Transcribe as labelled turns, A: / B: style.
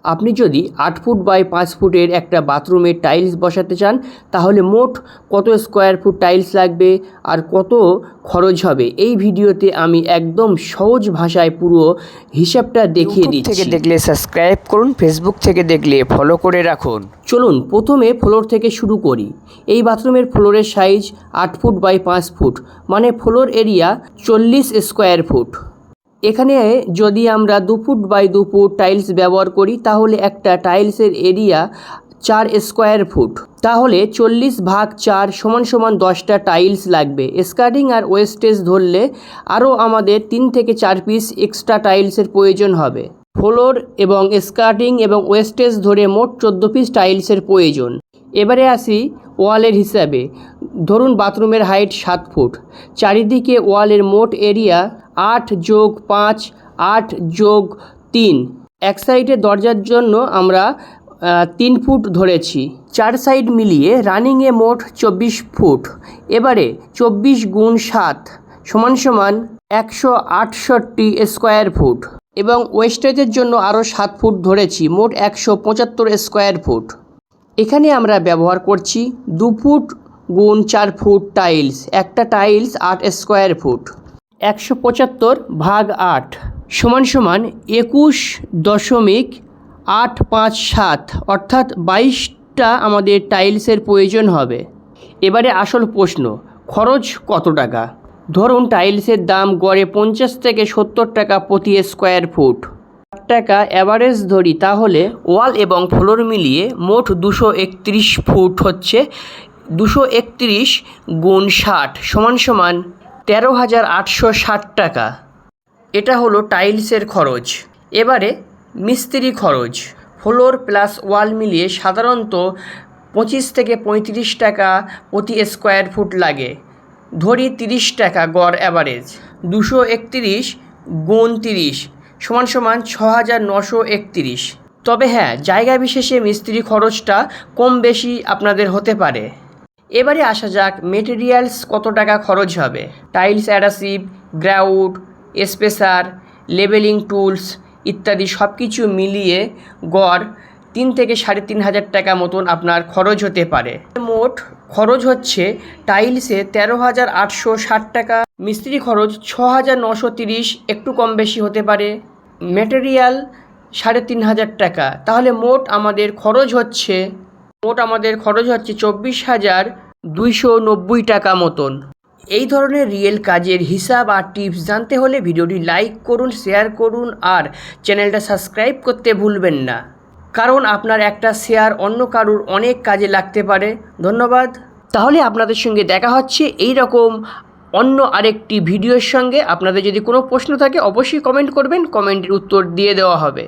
A: আপনি যদি 8 foot by 5 ফুটের একটা বাথরুমে টাইলস বসাতে চান তাহলে মোট কত স্কোয়ার ফুট টাইলস লাগবে আর কত খরচ হবে এই ভিডিওতে আমি একদম সহজ ভাষায় পুরো হিসাবটা দেখিয়ে দিচ্ছি।
B: থেকে দেখলে সাবস্ক্রাইব করুন, ফেসবুক থেকে দেখলে ফলো করে রাখুন।
A: চলুন প্রথমে ফ্লোর থেকে শুরু করি। এই বাথরুমের ফ্লোরের সাইজ 8 ফুট বাই 5 ফুট, মানে ফ্লোর এরিয়া 40 স্কোয়ার ফুট। এখানে যদি আমরা 2 ফুট বাই 2 ফুট টাইলস ব্যবহার করি তাহলে একটা টাইলসের এরিয়া 4 স্কোয়ার ফুট। তাহলে 40/4 সমান 10টা টাইলস লাগবে। স্কার্টিং আর ওয়েস্টেজ ধরলে আরও আমাদের 3 থেকে 4 পিস এক্সট্রা টাইলসের প্রয়োজন হবে। ফ্লোর এবং স্কার্টিং এবং ওয়েস্টেজ ধরে মোট 14 পিস টাইলসের প্রয়োজন। এবারে আসি ওয়ালের হিসাবে। ধরুন বাথরুমের হাইট 7 ফুট, চারিদিকে ওয়ালের মোট এরিয়া 8+5 8+3। এক সাইডে দরজার জন্য আমরা 3 ফুট ধরেছি। 4 সাইড মিলিয়ে রানিংয়ে মোট 24 ফুট। এবারে 24×7 সমান 168 স্কোয়ার ফুট এবং ওয়েস্টেজের জন্য আরও 7 ফুট ধরেছি, মোট 175 স্কোয়ার ফুট। এখানে আমরা ব্যবহার করছি 2 ফুট গুণ 4 ফুট টাইলস। একটা টাইলস 8 স্কোয়ার ফুট। 175/8 সমান 21.857, অর্থাৎ 22টা আমাদের টাইলসের প্রয়োজন হবে। এবারে আসল প্রশ্ন, খরচ কত টাকা? ধরুন টাইলসের দাম গড়ে 50 থেকে 70 টাকা প্রতি স্কোয়ার ফুট। টাকা অ্যাভারেজ ধরি তাহলে ওয়াল এবং ফ্লোর মিলিয়ে মোট 231 ফুট হচ্ছে 231×60 সমান 13,860 টাকা। এটা হলো টাইলসের খরচ। এবারে মিস্ত্রি খরচ। ফ্লোর প্লাস ওয়াল মিলিয়ে সাধারণত 25 থেকে 35 টাকা প্রতি স্কোয়ার ফুট লাগে। ধরি 30 টাকা গড় অ্যাভারেজ। 231×30 সমান 6,931। তবে হ্যাঁ, জায়গা বিশেষে মিস্ত্রি খরচটা কম বেশি আপনাদের হতে পারে। এবারে আসা যাক মেটেরিয়ালস কত টাকা খরচ হবে। টাইলস অ্যাডাসিভ, গ্রাউট, স্পেসার, লেবেলিং টুলস ইত্যাদি সব কিছু মিলিয়ে গড় 3 থেকে 3,500 টাকা মতন আপনার খরচ হতে পারে। মোট খরচ হচ্ছে টাইলসে 13,860 টাকা, মিস্ত্রি খরচ 6,930, একটু কম বেশি হতে পারে, ম্যাটেরিয়াল 3,500 টাকা। তাহলে মোট আমাদের খরচ হচ্ছে 24,290 টাকা মতন। এই ধরনের রিয়েল কাজের হিসাব আর টিপস জানতে হলে ভিডিওটি লাইক করুন, শেয়ার করুন আর চ্যানেলটা সাবস্ক্রাইব করতে ভুলবেন না, কারণ আপনার একটা শেয়ার অন্য কারুর অনেক কাজে লাগতে পারে। ধন্যবাদ। তাহলে আপনাদের সঙ্গে দেখা হচ্ছে এই রকম অন্য আরেকটি ভিডিওর সঙ্গে। আপনাদের যদি কোনো প্রশ্ন থাকে অবশ্যই কমেন্ট করবেন, কমেন্টের উত্তর দিয়ে দেওয়া হবে।